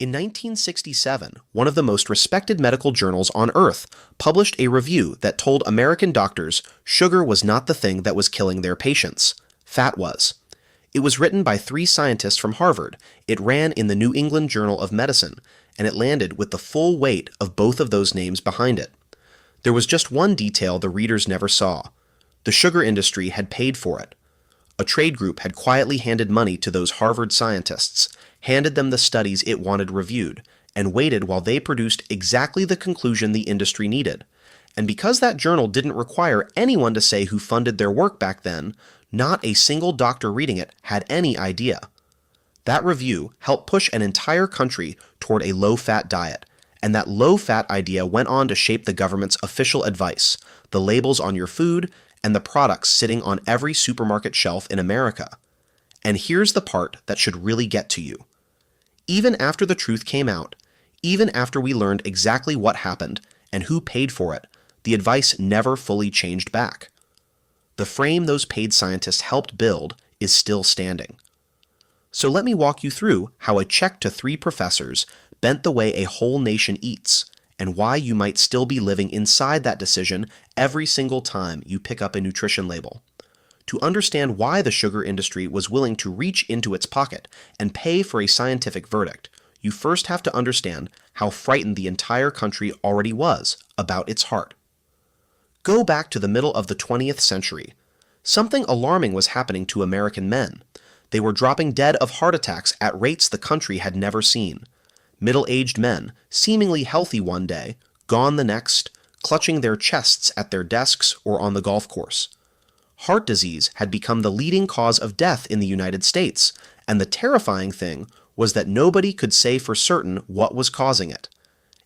In 1967, one of the most respected medical journals on Earth published a review that told American doctors sugar was not the thing that was killing their patients. Fat was. It was written by three scientists from Harvard, it ran in the New England Journal of Medicine, and it landed with the full weight of both of those names behind it. There was just one detail the readers never saw. The sugar industry had paid for it. A trade group had quietly handed money to those Harvard scientists, handed them the studies it wanted reviewed, and waited while they produced exactly the conclusion the industry needed. And because that journal didn't require anyone to say who funded their work back then, not a single doctor reading it had any idea. That review helped push an entire country toward a low-fat diet, and that low-fat idea went on to shape the government's official advice, the labels on your food, and the products sitting on every supermarket shelf in America. And here's the part that should really get to you. Even after the truth came out, even after we learned exactly what happened and who paid for it, the advice never fully changed back. The frame those paid scientists helped build is still standing. So let me walk you through how a check to three professors bent the way a whole nation eats, and why you might still be living inside that decision every single time you pick up a nutrition label. To understand why the sugar industry was willing to reach into its pocket and pay for a scientific verdict, you first have to understand how frightened the entire country already was about its heart. Go back to the middle of the 20th century. Something alarming was happening to American men. They were dropping dead of heart attacks at rates the country had never seen. Middle-aged men, seemingly healthy one day, gone the next, clutching their chests at their desks or on the golf course. Heart disease had become the leading cause of death in the United States, and the terrifying thing was that nobody could say for certain what was causing it.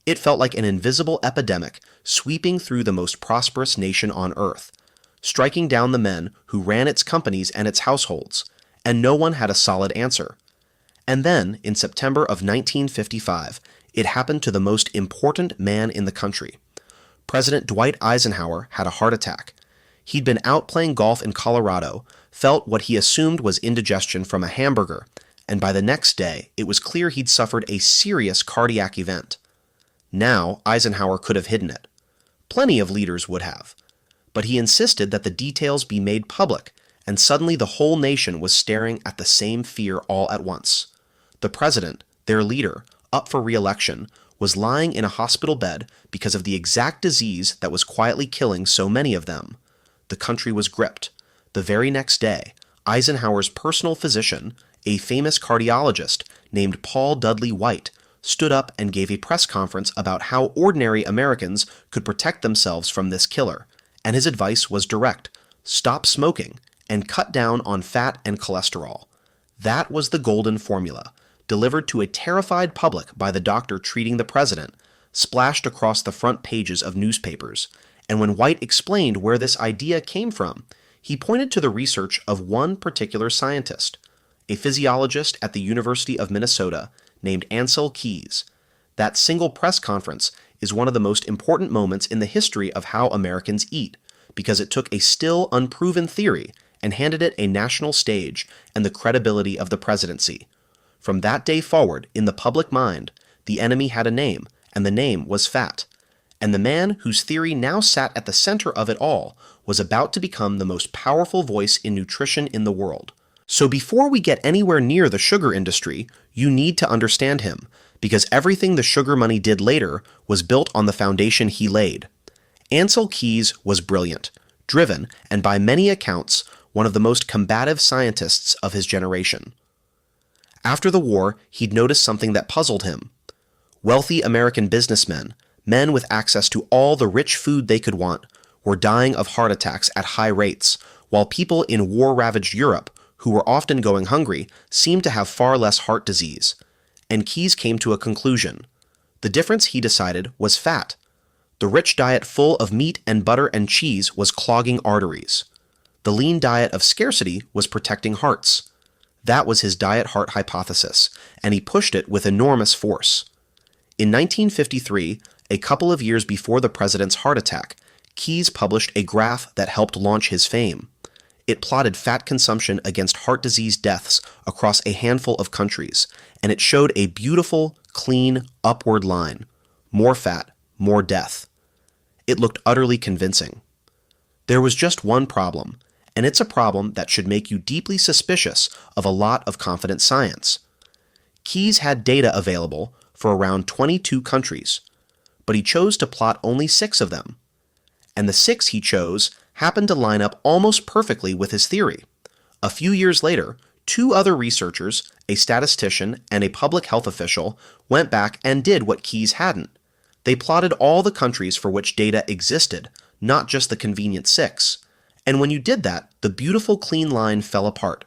It felt like an invisible epidemic sweeping through the most prosperous nation on earth, striking down the men who ran its companies and its households, and no one had a solid answer. And then, in September of 1955, it happened to the most important man in the country. President Dwight Eisenhower had a heart attack. He'd been out playing golf in Colorado, felt what he assumed was indigestion from a hamburger, and by the next day, it was clear he'd suffered a serious cardiac event. Now, Eisenhower could have hidden it. Plenty of leaders would have. But he insisted that the details be made public, and suddenly the whole nation was staring at the same fear all at once. The president, their leader, up for re-election, was lying in a hospital bed because of the exact disease that was quietly killing so many of them. The country was gripped. The very next day, Eisenhower's personal physician, a famous cardiologist named Paul Dudley White, stood up and gave a press conference about how ordinary Americans could protect themselves from this killer, and his advice was direct: stop smoking and cut down on fat and cholesterol. That was the golden formula, delivered to a terrified public by the doctor treating the president, splashed across the front pages of newspapers. And when White explained where this idea came from, he pointed to the research of one particular scientist, a physiologist at the University of Minnesota named Ancel Keys. That single press conference is one of the most important moments in the history of how Americans eat, because it took a still unproven theory and handed it a national stage and the credibility of the presidency. From that day forward, in the public mind, the enemy had a name, and the name was fat. And the man whose theory now sat at the center of it all was about to become the most powerful voice in nutrition in the world. So before we get anywhere near the sugar industry, you need to understand him, because everything the sugar money did later was built on the foundation he laid. Ancel Keys was brilliant, driven, and by many accounts, one of the most combative scientists of his generation. After the war, he'd noticed something that puzzled him. Wealthy American businessmen, men with access to all the rich food they could want, were dying of heart attacks at high rates, while people in war-ravaged Europe, who were often going hungry, seemed to have far less heart disease. And Keys came to a conclusion. The difference, he decided, was fat. The rich diet full of meat and butter and cheese was clogging arteries. The lean diet of scarcity was protecting hearts. That was his diet-heart hypothesis, and he pushed it with enormous force. In 1953, a couple of years before the president's heart attack, Keys published a graph that helped launch his fame. It plotted fat consumption against heart disease deaths across a handful of countries, and it showed a beautiful, clean, upward line. More fat, more death. It looked utterly convincing. There was just one problem, and it's a problem that should make you deeply suspicious of a lot of confident science. Keyes had data available for around 22 countries, but he chose to plot only 6 of them. And the 6 he chose happened to line up almost perfectly with his theory. A few years later, 2 other researchers, a statistician and a public health official, went back and did what Keyes hadn't. They plotted all the countries for which data existed, not just the convenient 6. And when you did that, the beautiful clean line fell apart.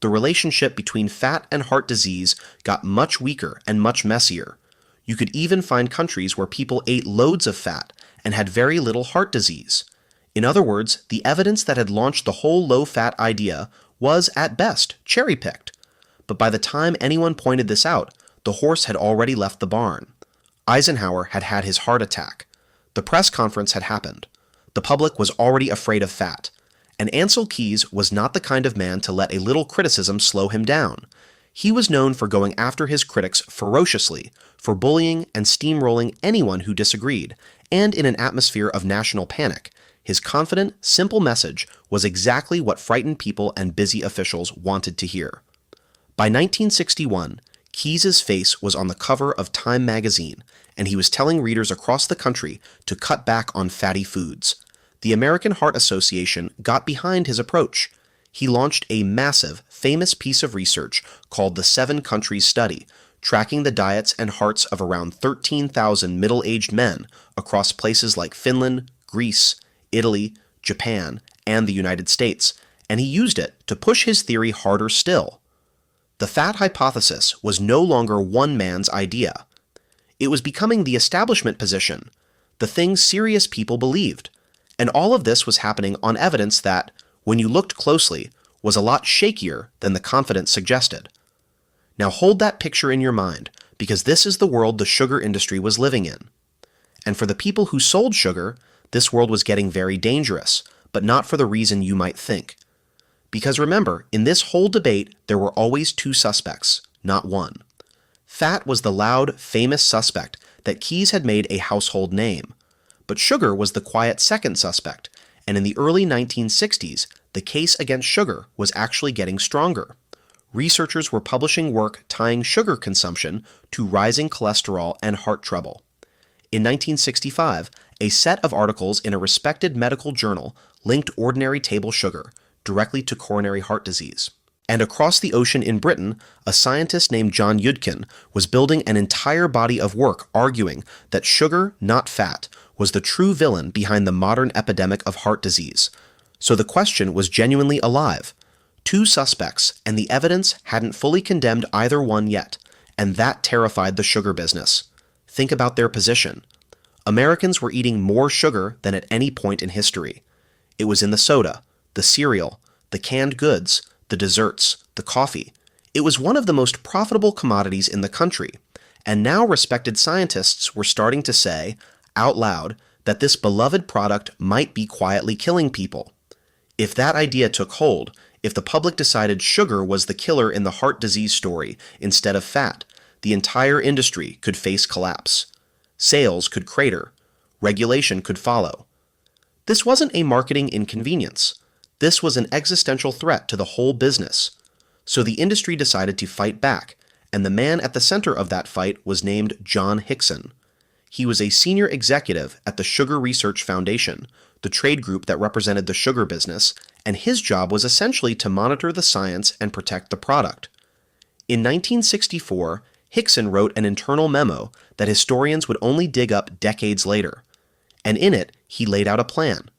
The relationship between fat and heart disease got much weaker and much messier. You could even find countries where people ate loads of fat and had very little heart disease. In other words, the evidence that had launched the whole low-fat idea was, at best, cherry-picked. But by the time anyone pointed this out, the horse had already left the barn. Eisenhower had had his heart attack. The press conference had happened. The public was already afraid of fat. And Ancel Keys was not the kind of man to let a little criticism slow him down. He was known for going after his critics ferociously, for bullying and steamrolling anyone who disagreed, and in an atmosphere of national panic. His confident, simple message was exactly what frightened people and busy officials wanted to hear. By 1961, Keyes's face was on the cover of Time magazine, and he was telling readers across the country to cut back on fatty foods. The American Heart Association got behind his approach. He launched a massive, famous piece of research called the 7 Countries Study, tracking the diets and hearts of around 13,000 middle-aged men across places like Finland, Greece, Italy, Japan, and the United States, and he used it to push his theory harder still. The fat hypothesis was no longer one man's idea. It was becoming the establishment position, the thing serious people believed. And all of this was happening on evidence that, when you looked closely, was a lot shakier than the confidence suggested. Now hold that picture in your mind, because this is the world the sugar industry was living in. And for the people who sold sugar, this world was getting very dangerous, but not for the reason you might think. Because remember, in this whole debate, there were always 2 suspects, not one. Fat was the loud, famous suspect that Keyes had made a household name. But sugar was the quiet second suspect, and in the early 1960s, the case against sugar was actually getting stronger. Researchers were publishing work tying sugar consumption to rising cholesterol and heart trouble. In 1965, a set of articles in a respected medical journal linked ordinary table sugar directly to coronary heart disease. And across the ocean in Britain, a scientist named John Yudkin was building an entire body of work arguing that sugar, not fat, was the true villain behind the modern epidemic of heart disease. So the question was genuinely alive. 2 suspects, and the evidence hadn't fully condemned either one yet, and that terrified the sugar business. Think about their position. Americans were eating more sugar than at any point in history. It was in the soda, the cereal, the canned goods, the desserts, the coffee. It was one of the most profitable commodities in the country, and now respected scientists were starting to say, out loud, that this beloved product might be quietly killing people. If that idea took hold, if the public decided sugar was the killer in the heart disease story instead of fat, the entire industry could face collapse. Sales could crater. Regulation could follow. This wasn't a marketing inconvenience. This was an existential threat to the whole business. So the industry decided to fight back, and the man at the center of that fight was named John Hickson. He was a senior executive at the Sugar Research Foundation, the trade group that represented the sugar business, and his job was essentially to monitor the science and protect the product. In 1964, Hickson wrote an internal memo that historians would only dig up decades later, and in it, he laid out a plan.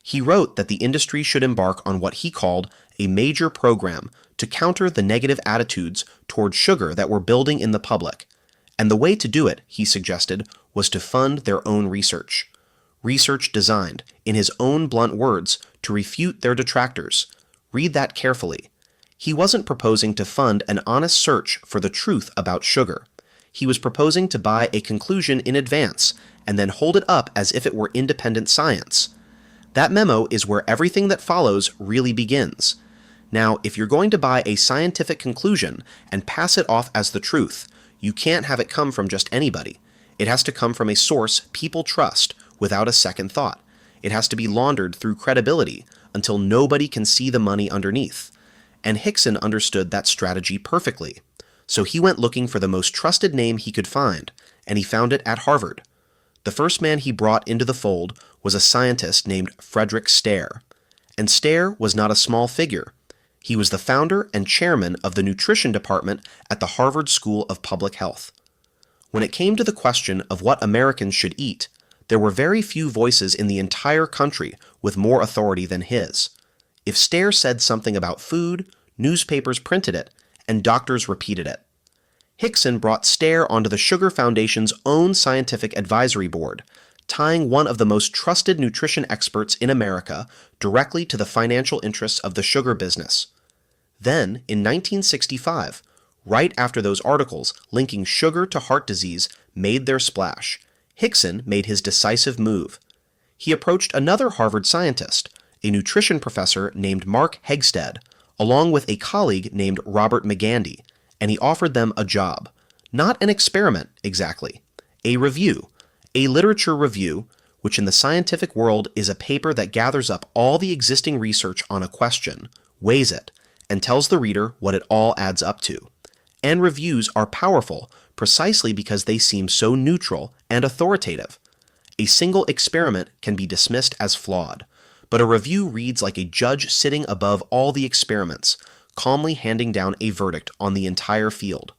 He wrote that the industry should embark on what he called a major program to counter the negative attitudes toward sugar that were building in the public, and the way to do it, he suggested, was to fund their own research. Research designed, in his own blunt words, to refute their detractors. Read that carefully. He wasn't proposing to fund an honest search for the truth about sugar. He was proposing to buy a conclusion in advance and then hold it up as if it were independent science. That memo is where everything that follows really begins. Now, if you're going to buy a scientific conclusion and pass it off as the truth, You can't have it come from just anybody. It has to come from a source people trust without a second thought. It has to be laundered through credibility until nobody can see the money underneath. And Hickson understood that strategy perfectly. So he went looking for the most trusted name he could find, and he found it at Harvard. The first man he brought into the fold was a scientist named Frederick Stare. And Stare was not a small figure. He was the founder and chairman of the nutrition department at the Harvard School of Public Health. When it came to the question of what Americans should eat, there were very few voices in the entire country with more authority than his. If Stare said something about food, newspapers printed it, and doctors repeated it. Hickson brought Stare onto the Sugar Foundation's own scientific advisory board, tying one of the most trusted nutrition experts in America directly to the financial interests of the sugar business. Then, in 1965, right after those articles linking sugar to heart disease made their splash, Hickson made his decisive move. He approached another Harvard scientist, a nutrition professor named Mark Hegsted, along with a colleague named Robert McGandy, and he offered them a job. Not an experiment, exactly. A review. A literature review, which in the scientific world is a paper that gathers up all the existing research on a question, weighs it, and tells the reader what it all adds up to. And reviews are powerful precisely because they seem so neutral and authoritative. A single experiment can be dismissed as flawed, but a review reads like a judge sitting above all the experiments, calmly handing down a verdict on the entire field.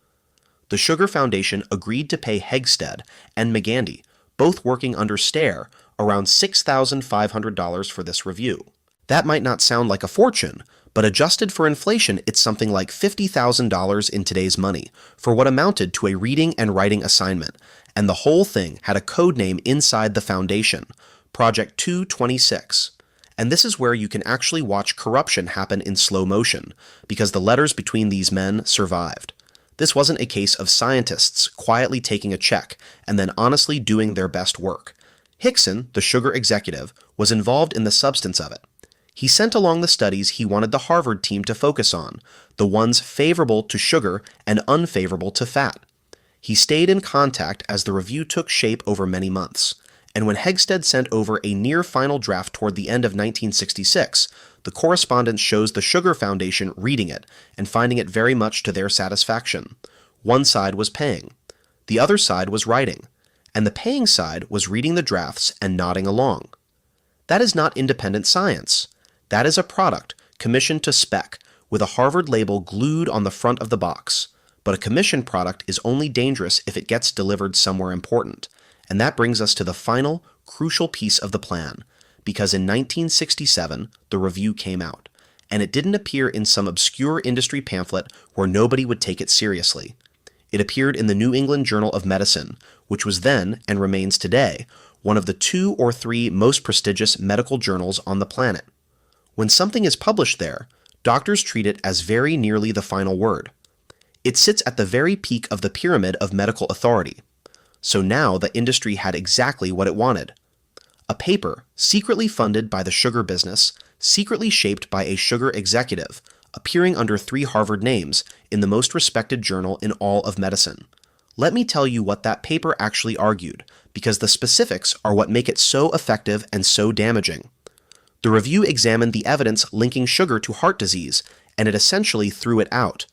The Sugar Foundation agreed to pay Hegsted and McGandy, both working under Stare, around $6,500 for this review. That might not sound like a fortune, but adjusted for inflation, it's something like $50,000 in today's money for what amounted to a reading and writing assignment, and the whole thing had a code name inside the foundation, Project 226. And this is where you can actually watch corruption happen in slow motion, because the letters between these men survived. This wasn't a case of scientists quietly taking a check and then honestly doing their best work. Hickson, the sugar executive, was involved in the substance of it. He sent along the studies he wanted the Harvard team to focus on, the ones favorable to sugar and unfavorable to fat. He stayed in contact as the review took shape over many months, and when Hegsted sent over a near-final draft toward the end of 1966, the correspondence shows the Sugar Foundation reading it and finding it very much to their satisfaction. One side was paying. The other side was writing. And the paying side was reading the drafts and nodding along. That is not independent science. That is a product commissioned to spec, with a Harvard label glued on the front of the box. But a commissioned product is only dangerous if it gets delivered somewhere important. And that brings us to the final, crucial piece of the plan, because in 1967, the review came out, and it didn't appear in some obscure industry pamphlet where nobody would take it seriously. It appeared in the New England Journal of Medicine, which was then, and remains today, one of the 2 or 3 most prestigious medical journals on the planet. When something is published there, doctors treat it as very nearly the final word. It sits at the very peak of the pyramid of medical authority. So now the industry had exactly what it wanted. A paper secretly funded by the sugar business, secretly shaped by a sugar executive, appearing under 3 Harvard names in the most respected journal in all of medicine. Let me tell you what that paper actually argued, because the specifics are what make it so effective and so damaging. The review examined the evidence linking sugar to heart disease, and it essentially threw it out.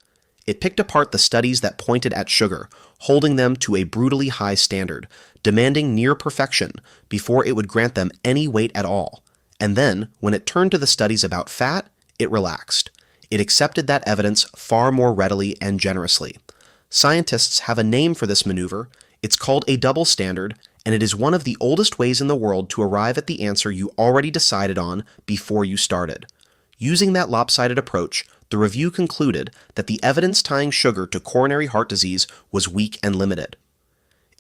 It picked apart the studies that pointed at sugar, holding them to a brutally high standard, demanding near perfection before it would grant them any weight at all. And then, when it turned to the studies about fat, it relaxed. It accepted that evidence far more readily and generously. Scientists have a name for this maneuver. It's called a double standard, and it is one of the oldest ways in the world to arrive at the answer you already decided on before you started. Using that lopsided approach, the review concluded that the evidence tying sugar to coronary heart disease was weak and limited.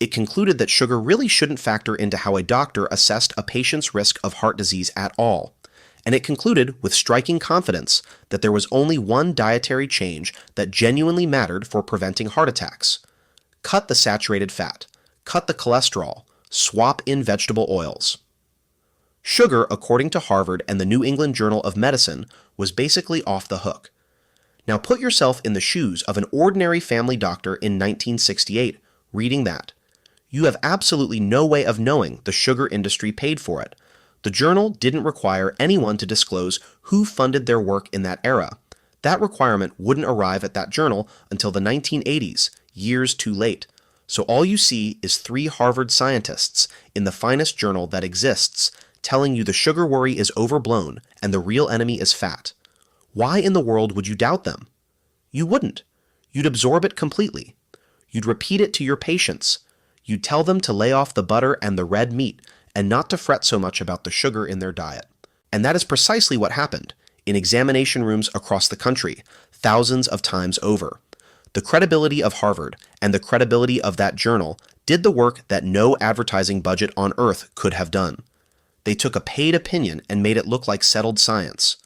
It concluded that sugar really shouldn't factor into how a doctor assessed a patient's risk of heart disease at all. And it concluded with striking confidence that there was only one dietary change that genuinely mattered for preventing heart attacks. Cut the saturated fat, cut the cholesterol, swap in vegetable oils. Sugar, according to Harvard and the New England Journal of Medicine, was basically off the hook. Now put yourself in the shoes of an ordinary family doctor in 1968, reading that. You have absolutely no way of knowing the sugar industry paid for it. The journal didn't require anyone to disclose who funded their work in that era. That requirement wouldn't arrive at that journal until the 1980s, years too late. So all you see is 3 Harvard scientists in the finest journal that exists telling you the sugar worry is overblown and the real enemy is fat. Why in the world would you doubt them? You wouldn't. You'd absorb it completely. You'd repeat it to your patients. You'd tell them to lay off the butter and the red meat and not to fret so much about the sugar in their diet. And that is precisely what happened in examination rooms across the country, thousands of times over. The credibility of Harvard and the credibility of that journal did the work that no advertising budget on earth could have done. They took a paid opinion and made it look like settled science.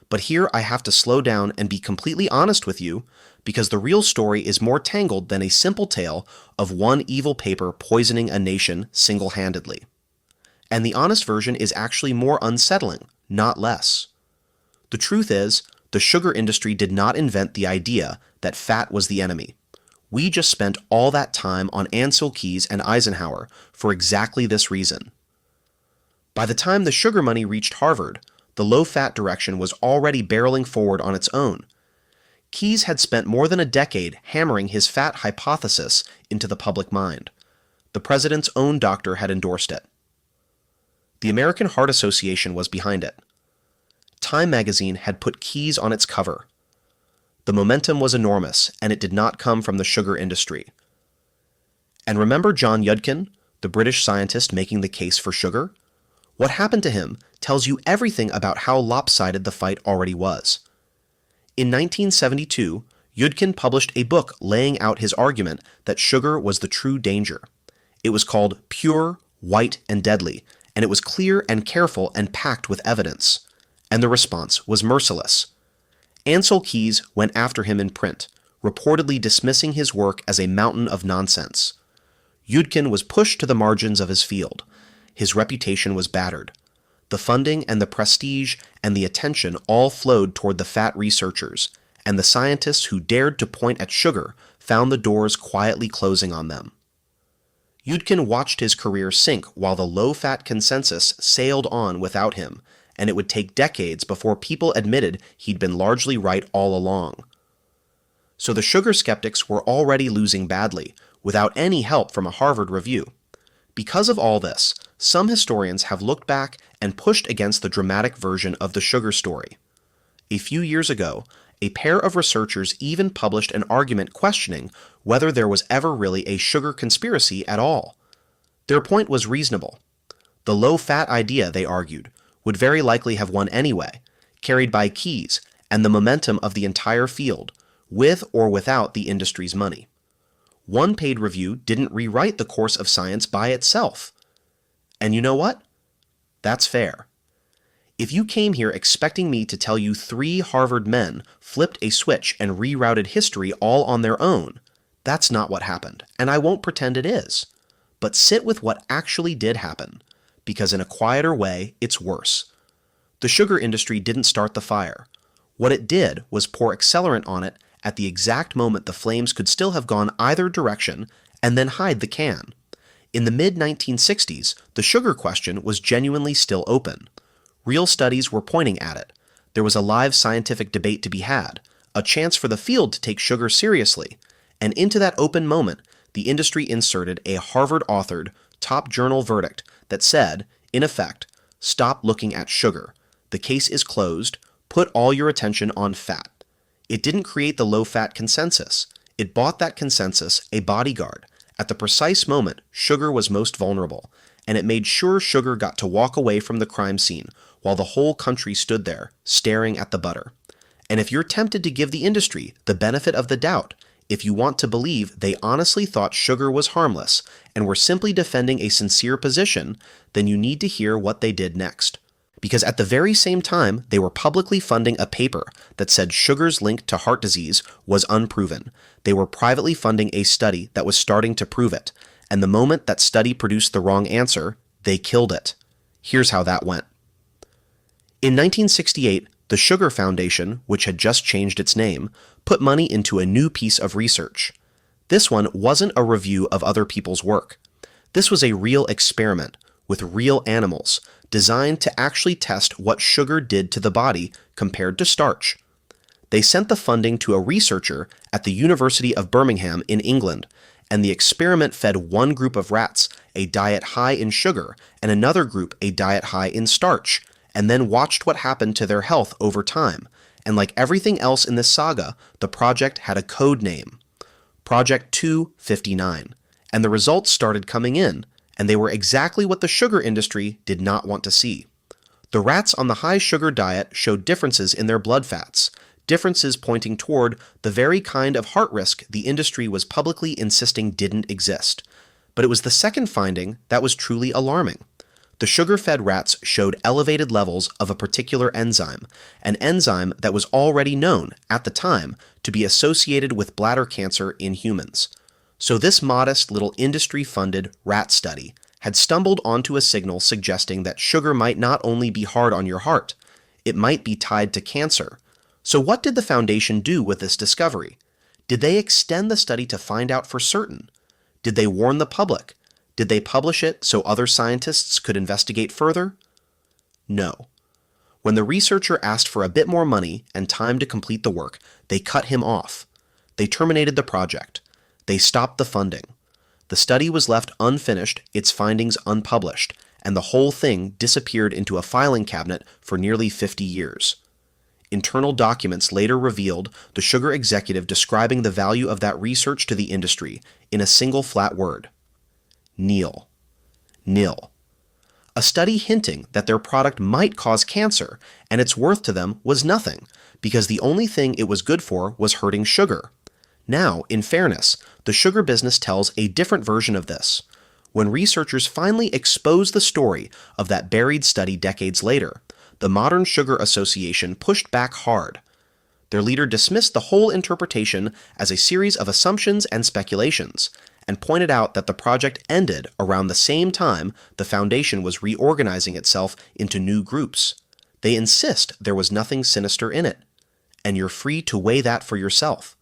But here I have to slow down and be completely honest with you, because the real story is more tangled than a simple tale of one evil paper poisoning a nation single-handedly. And the honest version is actually more unsettling, not less. The truth is, the sugar industry did not invent the idea that fat was the enemy. We just spent all that time on Ancel Keys and Eisenhower for exactly this reason. By the time the sugar money reached Harvard, the low-fat direction was already barreling forward on its own. Keys had spent more than a decade hammering his fat hypothesis into the public mind. The president's own doctor had endorsed it. The American Heart Association was behind it. Time magazine had put Keys on its cover. The momentum was enormous, and it did not come from the sugar industry. And remember John Yudkin, the British scientist making the case for sugar? What happened to him tells you everything about how lopsided the fight already was. In 1972, Yudkin published a book laying out his argument that sugar was the true danger. It was called Pure, White, and Deadly, and it was clear and careful and packed with evidence. And the response was merciless. Ancel Keys went after him in print, reportedly dismissing his work as a mountain of nonsense. Yudkin was pushed to the margins of his field. His reputation was battered. The funding and the prestige and the attention all flowed toward the fat researchers, and the scientists who dared to point at sugar found the doors quietly closing on them. Yudkin watched his career sink while the low-fat consensus sailed on without him, and it would take decades before people admitted he'd been largely right all along. So the sugar skeptics were already losing badly, without any help from a Harvard review. Because of all this, some historians have looked back and pushed against the dramatic version of the sugar story. A few years ago, a pair of researchers even published an argument questioning whether there was ever really a sugar conspiracy at all. Their point was reasonable. The low-fat idea, they argued, would very likely have won anyway, carried by Keys and the momentum of the entire field, with or without the industry's money. One paid review didn't rewrite the course of science by itself. And you know what? That's fair. If you came here expecting me to tell you 3 Harvard men flipped a switch and rerouted history all on their own, that's not what happened, and I won't pretend it is. But sit with what actually did happen, because in a quieter way, it's worse. The sugar industry didn't start the fire. What it did was pour accelerant on it at the exact moment the flames could still have gone either direction, and then hide the can. In the mid-1960s, the sugar question was genuinely still open. Real studies were pointing at it. There was a live scientific debate to be had, a chance for the field to take sugar seriously, and into that open moment, the industry inserted a Harvard-authored, top journal verdict that said, in effect, stop looking at sugar. The case is closed. Put all your attention on fat. It didn't create the low-fat consensus. It bought that consensus a bodyguard at the precise moment sugar was most vulnerable, and it made sure sugar got to walk away from the crime scene while the whole country stood there, staring at the butter. And if you're tempted to give the industry the benefit of the doubt, if you want to believe they honestly thought sugar was harmless and were simply defending a sincere position, then you need to hear what they did next. Because at the very same time, they were publicly funding a paper that said sugar's link to heart disease was unproven. They were privately funding a study that was starting to prove it, and the moment that study produced the wrong answer, they killed it. Here's how that went. In 1968, The Sugar Foundation, which had just changed its name, put money into a new piece of research. This one wasn't a review of other people's work. This was a real experiment with real animals designed to actually test what sugar did to the body compared to starch. They sent the funding to a researcher at the University of Birmingham in England, and the experiment fed one group of rats a diet high in sugar and another group a diet high in starch, and then watched what happened to their health over time. And like everything else in this saga, the project had a code name, Project 259, and the results started coming in, and they were exactly what the sugar industry did not want to see. The rats on the high sugar diet showed differences in their blood fats, differences pointing toward the very kind of heart risk the industry was publicly insisting didn't exist. But it was the second finding that was truly alarming. The sugar-fed rats showed elevated levels of a particular enzyme, an enzyme that was already known, at the time, to be associated with bladder cancer in humans. So this modest little industry-funded rat study had stumbled onto a signal suggesting that sugar might not only be hard on your heart, it might be tied to cancer. So what did the foundation do with this discovery? Did they extend the study to find out for certain? Did they warn the public? Did they publish it so other scientists could investigate further? No. When the researcher asked for a bit more money and time to complete the work, they cut him off. They terminated the project. They stopped the funding. The study was left unfinished, its findings unpublished, and the whole thing disappeared into a filing cabinet for nearly 50 years. Internal documents later revealed the sugar executive describing the value of that research to the industry in a single flat word. Nil. Nil. A study hinting that their product might cause cancer, and its worth to them was nothing, because the only thing it was good for was hurting sugar. Now, in fairness, the sugar business tells a different version of this. When researchers finally exposed the story of that buried study decades later, the Modern Sugar Association pushed back hard. Their leader dismissed the whole interpretation as a series of assumptions and speculations, and pointed out that the project ended around the same time the foundation was reorganizing itself into new groups. They insist there was nothing sinister in it, and you're free to weigh that for yourself.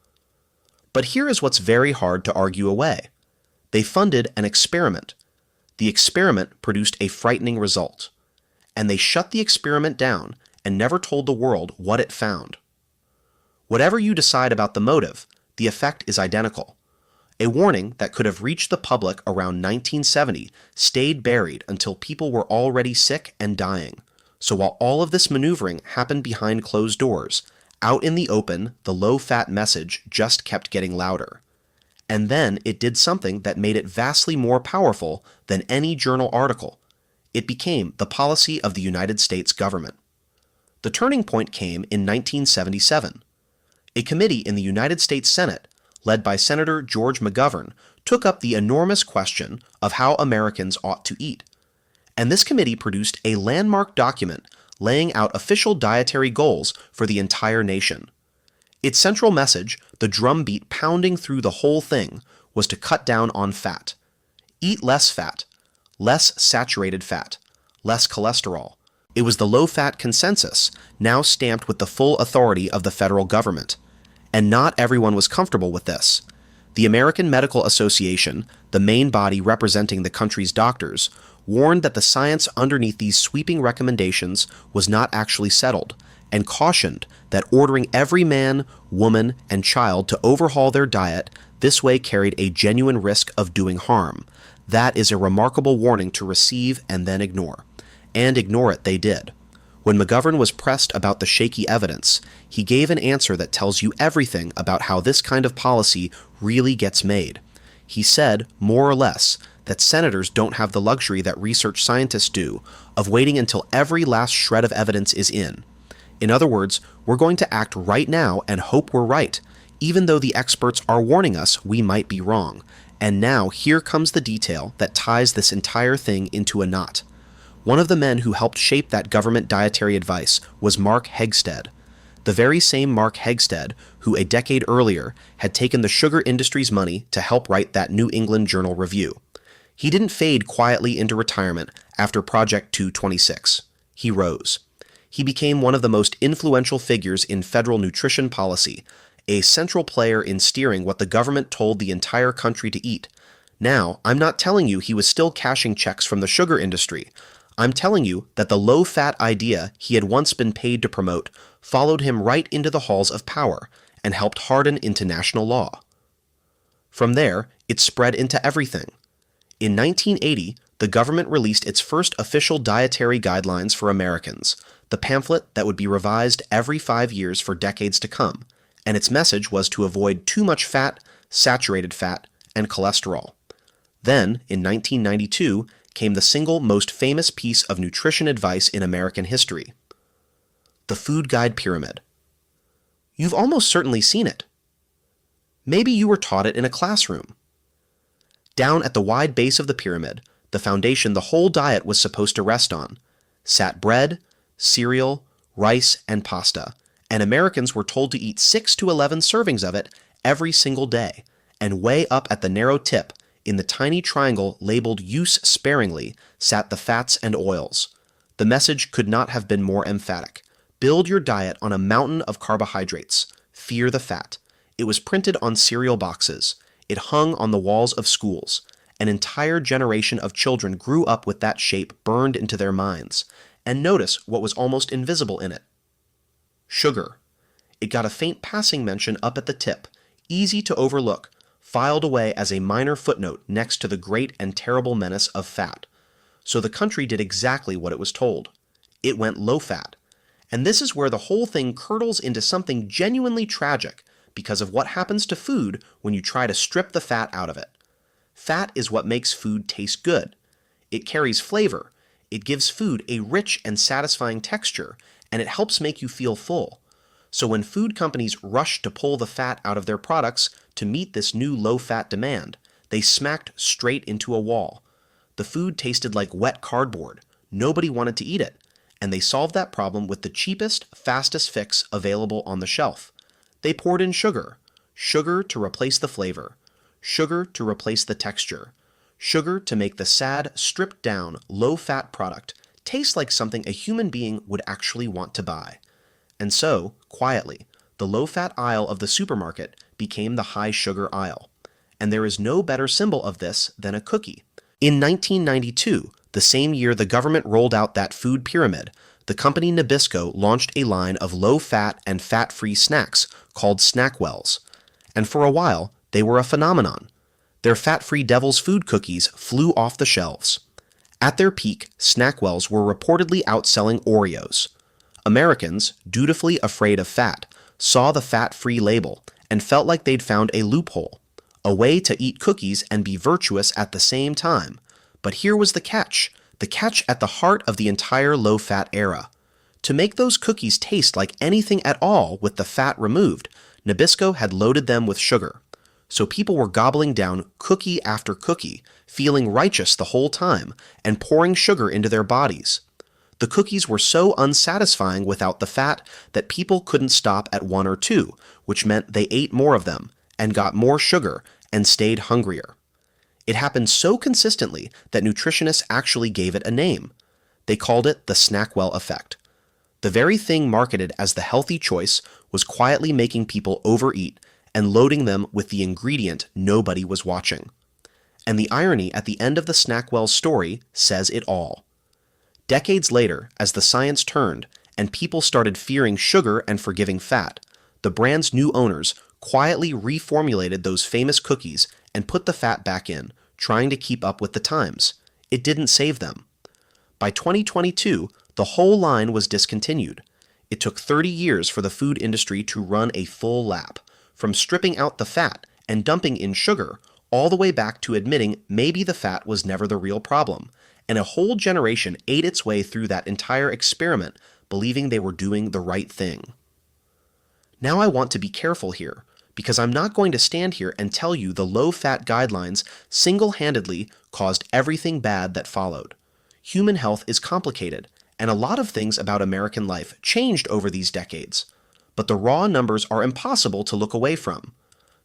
But here is what's very hard to argue away. They funded an experiment. The experiment produced a frightening result, and they shut the experiment down and never told the world what it found. Whatever you decide about the motive, the effect is identical. A warning that could have reached the public around 1970 stayed buried until people were already sick and dying. So while all of this maneuvering happened behind closed doors, out in the open, the low-fat message just kept getting louder. And then it did something that made it vastly more powerful than any journal article. It became the policy of the United States government. The turning point came in 1977. A committee in the United States Senate, led by Senator George McGovern, took up the enormous question of how Americans ought to eat. And this committee produced a landmark document laying out official dietary goals for the entire nation. Its central message, the drumbeat pounding through the whole thing, was to cut down on fat. Eat less fat, less saturated fat, less cholesterol. It was the low-fat consensus, now stamped with the full authority of the federal government. And not everyone was comfortable with this. The American Medical Association, the main body representing the country's doctors, warned that the science underneath these sweeping recommendations was not actually settled, and cautioned that ordering every man, woman, and child to overhaul their diet this way carried a genuine risk of doing harm. That is a remarkable warning to receive and then ignore. And ignore it they did. When McGovern was pressed about the shaky evidence, he gave an answer that tells you everything about how this kind of policy really gets made. He said, more or less, that senators don't have the luxury that research scientists do of waiting until every last shred of evidence is in. In other words, we're going to act right now and hope we're right, even though the experts are warning us we might be wrong. And now here comes the detail that ties this entire thing into a knot. One of the men who helped shape that government dietary advice was Mark Hegsted, the very same Mark Hegsted who a decade earlier had taken the sugar industry's money to help write that New England Journal review. He didn't fade quietly into retirement after Project 226. He rose. He became one of the most influential figures in federal nutrition policy, a central player in steering what the government told the entire country to eat. Now, I'm not telling you he was still cashing checks from the sugar industry. I'm telling you that the low-fat idea he had once been paid to promote followed him right into the halls of power and helped harden into national law. From there, it spread into everything. In 1980, the government released its first official dietary guidelines for Americans, the pamphlet that would be revised every 5 years for decades to come, and its message was to avoid too much fat, saturated fat, and cholesterol. Then, in 1992, came the single most famous piece of nutrition advice in American history: the Food Guide Pyramid. You've almost certainly seen it. Maybe you were taught it in a classroom. Down at the wide base of the pyramid, the foundation the whole diet was supposed to rest on, sat bread, cereal, rice, and pasta, and Americans were told to eat 6 to 11 servings of it every single day, and way up at the narrow tip, in the tiny triangle labeled "Use sparingly," sat the fats and oils. The message could not have been more emphatic. Build your diet on a mountain of carbohydrates. Fear the fat. It was printed on cereal boxes. It hung on the walls of schools. An entire generation of children grew up with that shape burned into their minds. And notice what was almost invisible in it. Sugar. It got a faint passing mention up at the tip, easy to overlook, filed away as a minor footnote next to the great and terrible menace of fat. So the country did exactly what it was told. It went low-fat. And this is where the whole thing curdles into something genuinely tragic because of what happens to food when you try to strip the fat out of it. Fat is what makes food taste good. It carries flavor. It gives food a rich and satisfying texture, and it helps make you feel full. So when food companies rushed to pull the fat out of their products to meet this new low-fat demand, they smacked straight into a wall. The food tasted like wet cardboard. Nobody wanted to eat it, and they solved that problem with the cheapest, fastest fix available on the shelf. They poured in sugar. Sugar to replace the flavor. Sugar to replace the texture. Sugar to make the sad, stripped-down, low-fat product taste like something a human being would actually want to buy. And so, quietly, the low-fat aisle of the supermarket became the high-sugar aisle. And there is no better symbol of this than a cookie. In 1992, the same year the government rolled out that food pyramid, the company Nabisco launched a line of low-fat and fat-free snacks called Snackwells. And for a while, they were a phenomenon. Their fat-free Devil's Food cookies flew off the shelves. At their peak, Snackwells were reportedly outselling Oreos. Americans, dutifully afraid of fat, saw the fat-free label and felt like they'd found a loophole, a way to eat cookies and be virtuous at the same time. But here was the catch at the heart of the entire low-fat era. To make those cookies taste like anything at all with the fat removed, Nabisco had loaded them with sugar. So people were gobbling down cookie after cookie, feeling righteous the whole time, and pouring sugar into their bodies. The cookies were so unsatisfying without the fat that people couldn't stop at 1 or 2, which meant they ate more of them, and got more sugar, and stayed hungrier. It happened so consistently that nutritionists actually gave it a name. They called it the Snackwell effect. The very thing marketed as the healthy choice was quietly making people overeat and loading them with the ingredient nobody was watching. And the irony at the end of the Snackwell story says it all. Decades later, as the science turned and people started fearing sugar and forgiving fat, the brand's new owners quietly reformulated those famous cookies and put the fat back in, trying to keep up with the times. It didn't save them. By 2022, the whole line was discontinued. It took 30 years for the food industry to run a full lap, from stripping out the fat and dumping in sugar, all the way back to admitting maybe the fat was never the real problem, and a whole generation ate its way through that entire experiment, believing they were doing the right thing. Now I want to be careful here, because I'm not going to stand here and tell you the low-fat guidelines single-handedly caused everything bad that followed. Human health is complicated, and a lot of things about American life changed over these decades. But the raw numbers are impossible to look away from.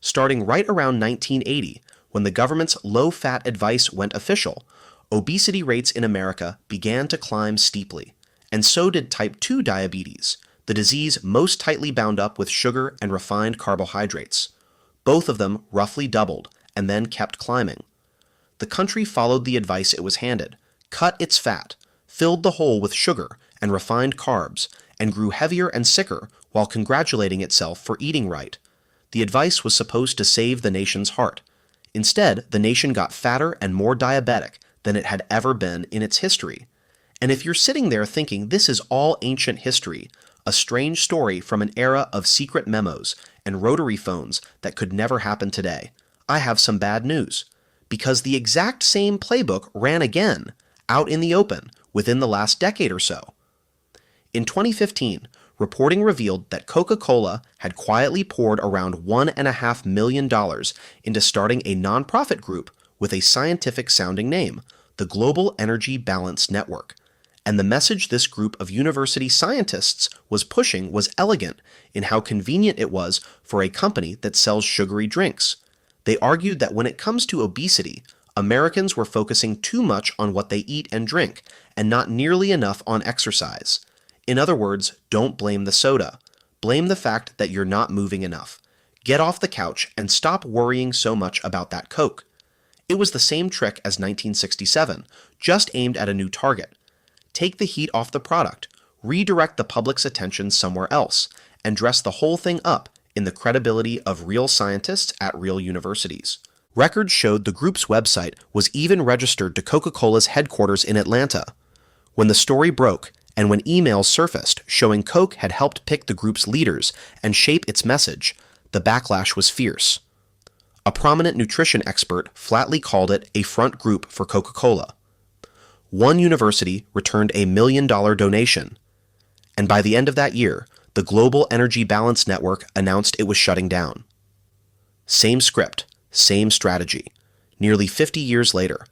Starting right around 1980, when the government's low-fat advice went official, obesity rates in America began to climb steeply, and so did type 2 diabetes, the disease most tightly bound up with sugar and refined carbohydrates. Both of them roughly doubled and then kept climbing. The country followed the advice it was handed, cut its fat, filled the hole with sugar and refined carbs, and grew heavier and sicker while congratulating itself for eating right. The advice was supposed to save the nation's heart. Instead, the nation got fatter and more diabetic than it had ever been in its history. And if you're sitting there thinking this is all ancient history, a strange story from an era of secret memos and rotary phones that could never happen today, I have some bad news. Because the exact same playbook ran again, out in the open, within the last decade or so. In 2015, reporting revealed that Coca-Cola had quietly poured around $1.5 million into starting a nonprofit group with a scientific-sounding name, the Global Energy Balance Network. And the message this group of university scientists was pushing was elegant in how convenient it was for a company that sells sugary drinks. They argued that when it comes to obesity, Americans were focusing too much on what they eat and drink, and not nearly enough on exercise. In other words, don't blame the soda. Blame the fact that you're not moving enough. Get off the couch and stop worrying so much about that Coke. It was the same trick as 1967, just aimed at a new target. Take the heat off the product, redirect the public's attention somewhere else, and dress the whole thing up in the credibility of real scientists at real universities. Records showed the group's website was even registered to Coca-Cola's headquarters in Atlanta. When the story broke, and when emails surfaced showing Coke had helped pick the group's leaders and shape its message, the backlash was fierce. A prominent nutrition expert flatly called it a front group for Coca-Cola. One university returned a $1 million donation, and by the end of that year, the Global Energy Balance Network announced it was shutting down. Same script, same strategy. Nearly 50 years later,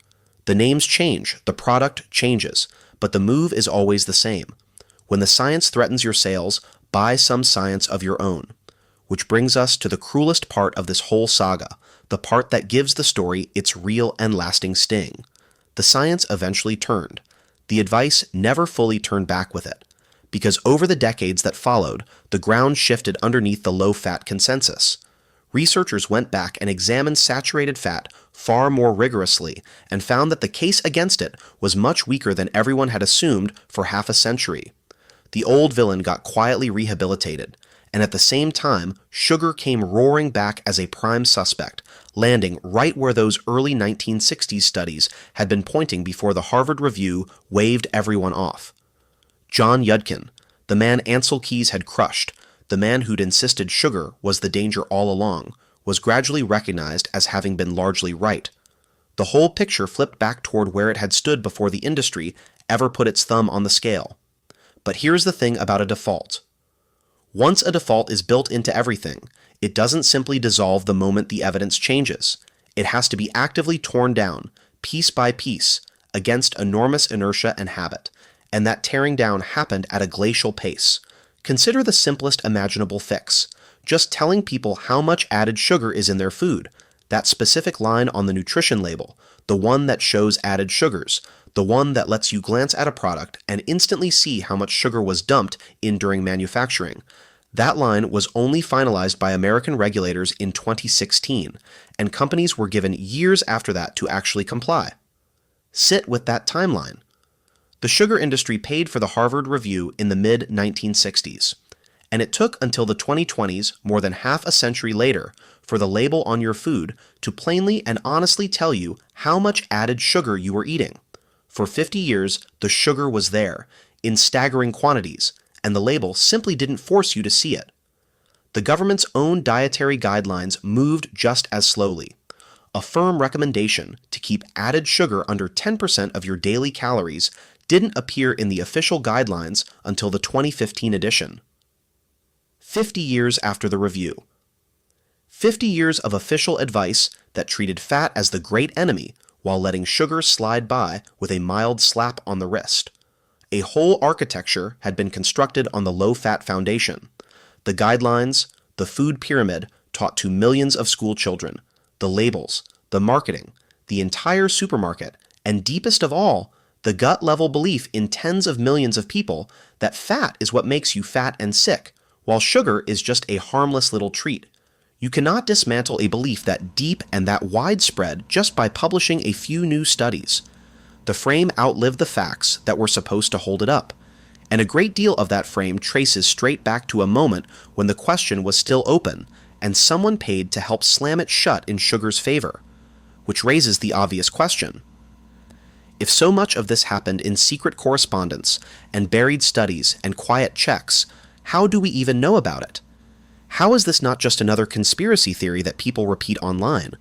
the names change, the product changes, but the move is always the same. When the science threatens your sales, buy some science of your own. Which brings us to the cruelest part of this whole saga, the part that gives the story its real and lasting sting. The science eventually turned. The advice never fully turned back with it, because over the decades that followed, the ground shifted underneath the low-fat consensus. Researchers went back and examined saturated fat far more rigorously and found that the case against it was much weaker than everyone had assumed for half a century. The old villain got quietly rehabilitated, and at the same time, sugar came roaring back as a prime suspect, landing right where those early 1960s studies had been pointing before the Harvard Review waved everyone off. John Yudkin, the man Ancel Keys had crushed, the man who'd insisted sugar was the danger all along, was gradually recognized as having been largely right. The whole picture flipped back toward where it had stood before the industry ever put its thumb on the scale. But here's the thing about a default. Once a default is built into everything, it doesn't simply dissolve the moment the evidence changes. It has to be actively torn down, piece by piece, against enormous inertia and habit, and that tearing down happened at a glacial pace. Consider the simplest imaginable fix, just telling people how much added sugar is in their food, that specific line on the nutrition label, the one that shows added sugars, the one that lets you glance at a product and instantly see how much sugar was dumped in during manufacturing. That line was only finalized by American regulators in 2016, and companies were given years after that to actually comply. Sit with that timeline. The sugar industry paid for the Harvard Review in the mid-1960s, and it took until the 2020s, more than half a century later, for the label on your food to plainly and honestly tell you how much added sugar you were eating. For 50 years, the sugar was there, in staggering quantities, and the label simply didn't force you to see it. The government's own dietary guidelines moved just as slowly. A firm recommendation to keep added sugar under 10% of your daily calories didn't appear in the official guidelines until the 2015 edition. 50 years after the review. 50 years of official advice that treated fat as the great enemy while letting sugar slide by with a mild slap on the wrist. A whole architecture had been constructed on the low-fat foundation. The guidelines, the food pyramid taught to millions of school children, the labels, the marketing, the entire supermarket, and deepest of all, the gut-level belief in tens of millions of people that fat is what makes you fat and sick, while sugar is just a harmless little treat. You cannot dismantle a belief that deep and that widespread just by publishing a few new studies. The frame outlived the facts that were supposed to hold it up, and a great deal of that frame traces straight back to a moment when the question was still open, and someone paid to help slam it shut in sugar's favor. Which raises the obvious question. If so much of this happened in secret correspondence and buried studies and quiet checks, how do we even know about it? How is this not just another conspiracy theory that people repeat online?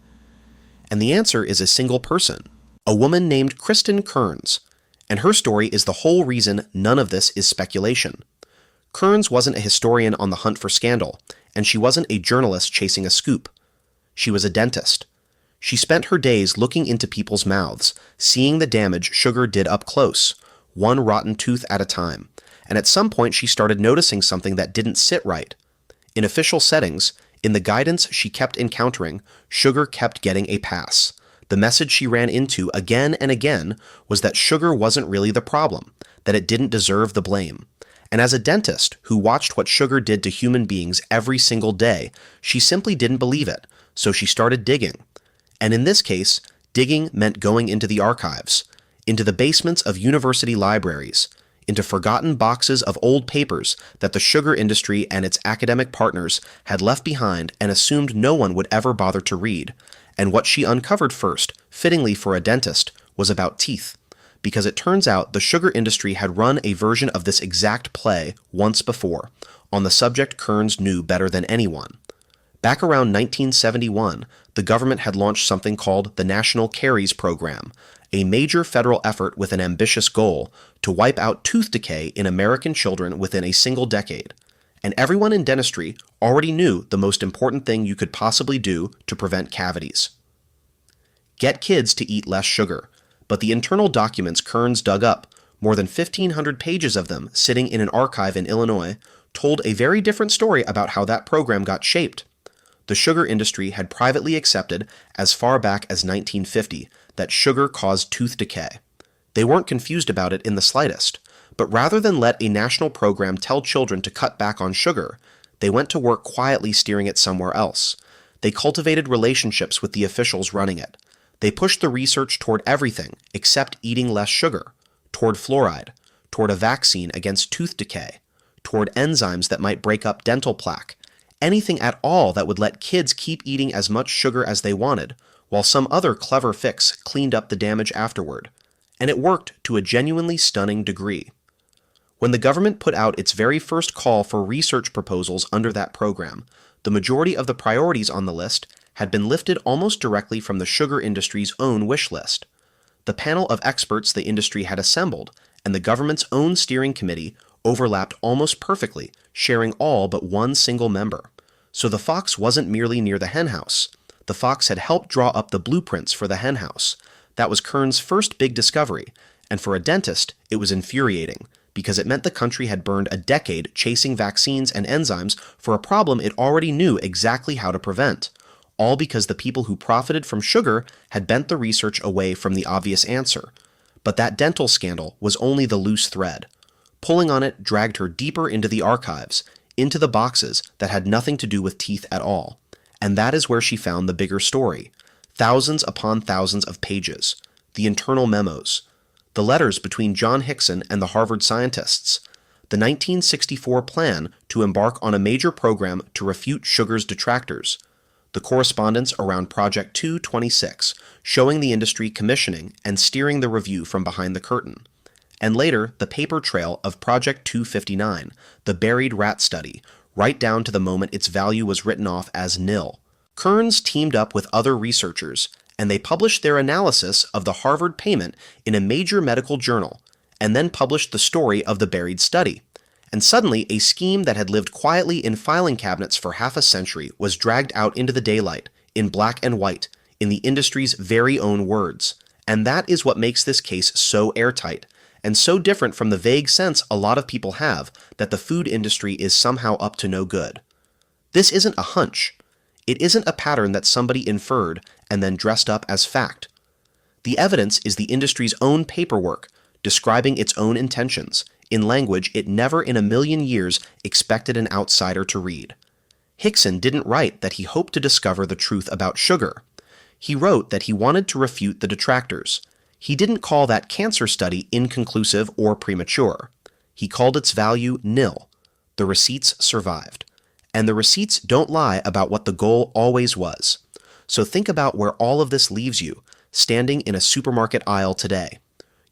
And the answer is a single person, a woman named Kristen Kearns, and her story is the whole reason none of this is speculation. Kearns wasn't a historian on the hunt for scandal, and she wasn't a journalist chasing a scoop. She was a dentist. She spent her days looking into people's mouths, seeing the damage sugar did up close, one rotten tooth at a time, and at some point she started noticing something that didn't sit right. In official settings, in the guidance she kept encountering, sugar kept getting a pass. The message she ran into again and again was that sugar wasn't really the problem, that it didn't deserve the blame. And as a dentist who watched what sugar did to human beings every single day, she simply didn't believe it, so she started digging. And in this case, digging meant going into the archives, into the basements of university libraries, into forgotten boxes of old papers that the sugar industry and its academic partners had left behind and assumed no one would ever bother to read. And what she uncovered first, fittingly for a dentist, was about teeth, because it turns out the sugar industry had run a version of this exact play once before, on the subject Kearns knew better than anyone. Back around 1971, the government had launched something called the National Caries Program, a major federal effort with an ambitious goal to wipe out tooth decay in American children within a single decade. And everyone in dentistry already knew the most important thing you could possibly do to prevent cavities. Get kids to eat less sugar, but the internal documents Kearns dug up, more than 1,500 pages of them sitting in an archive in Illinois, told a very different story about how that program got shaped. The sugar industry had privately accepted, as far back as 1950, that sugar caused tooth decay. They weren't confused about it in the slightest. But rather than let a national program tell children to cut back on sugar, they went to work quietly steering it somewhere else. They cultivated relationships with the officials running it. They pushed the research toward everything except eating less sugar, toward fluoride, toward a vaccine against tooth decay, toward enzymes that might break up dental plaque, anything at all that would let kids keep eating as much sugar as they wanted, while some other clever fix cleaned up the damage afterward. And it worked to a genuinely stunning degree. When the government put out its very first call for research proposals under that program, the majority of the priorities on the list had been lifted almost directly from the sugar industry's own wish list. The panel of experts the industry had assembled and the government's own steering committee overlapped almost perfectly, sharing all but one single member. So the fox wasn't merely near the henhouse. The fox had helped draw up the blueprints for the henhouse. That was Kearns' first big discovery, and for a dentist, it was infuriating, because it meant the country had burned a decade chasing vaccines and enzymes for a problem it already knew exactly how to prevent, all because the people who profited from sugar had bent the research away from the obvious answer. But that dental scandal was only the loose thread. Pulling on it dragged her deeper into the archives, into the boxes that had nothing to do with teeth at all. And that is where she found the bigger story. Thousands upon thousands of pages, the internal memos, the letters between John Hickson and the Harvard scientists, the 1964 plan to embark on a major program to refute sugar's detractors, the correspondence around Project 226, showing the industry commissioning and steering the review from behind the curtain, and later the paper trail of Project 259, the buried rat study, right down to the moment its value was written off as nil. Kearns teamed up with other researchers, and they published their analysis of the Harvard payment in a major medical journal, and then published the story of the buried study. And suddenly, a scheme that had lived quietly in filing cabinets for half a century was dragged out into the daylight, in black and white, in the industry's very own words. And that is what makes this case so airtight, and so different from the vague sense a lot of people have that the food industry is somehow up to no good. This isn't a hunch. It isn't a pattern that somebody inferred and then dressed up as fact. The evidence is the industry's own paperwork, describing its own intentions, in language it never in a million years expected an outsider to read. Hickson didn't write that he hoped to discover the truth about sugar. He wrote that he wanted to refute the detractors. He didn't call that cancer study inconclusive or premature. He called its value nil. The receipts survived. And the receipts don't lie about what the goal always was. So think about where all of this leaves you, standing in a supermarket aisle today.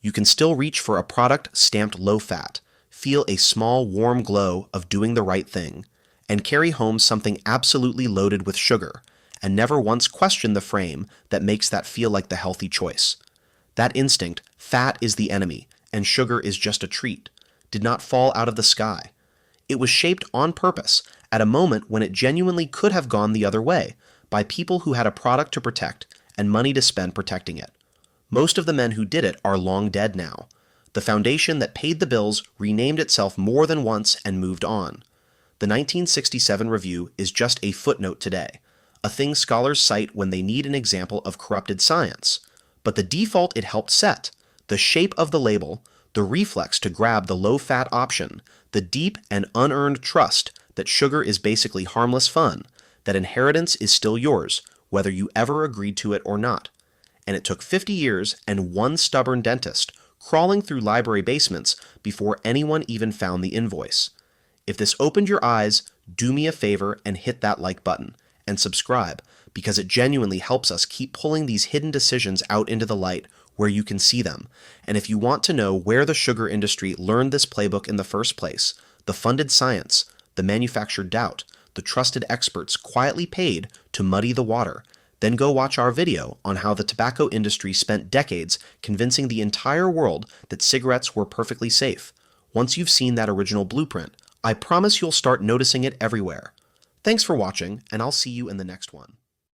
You can still reach for a product stamped low-fat, feel a small warm glow of doing the right thing, and carry home something absolutely loaded with sugar, and never once question the frame that makes that feel like the healthy choice. That instinct, fat is the enemy, and sugar is just a treat, did not fall out of the sky. It was shaped on purpose at a moment when it genuinely could have gone the other way, by people who had a product to protect and money to spend protecting it. Most of the men who did it are long dead now. The foundation that paid the bills renamed itself more than once and moved on. The 1967 review is just a footnote today, a thing scholars cite when they need an example of corrupted science. But the default it helped set, the shape of the label, the reflex to grab the low-fat option, the deep and unearned trust that sugar is basically harmless fun, that inheritance is still yours, whether you ever agreed to it or not. And it took 50 years and one stubborn dentist crawling through library basements before anyone even found the invoice. If this opened your eyes, do me a favor and hit that like button, and subscribe, because it genuinely helps us keep pulling these hidden decisions out into the light where you can see them. And if you want to know where the sugar industry learned this playbook in the first place, the funded science, the manufactured doubt, the trusted experts quietly paid to muddy the water, then go watch our video on how the tobacco industry spent decades convincing the entire world that cigarettes were perfectly safe. Once you've seen that original blueprint, I promise you'll start noticing it everywhere. Thanks for watching, and I'll see you in the next one.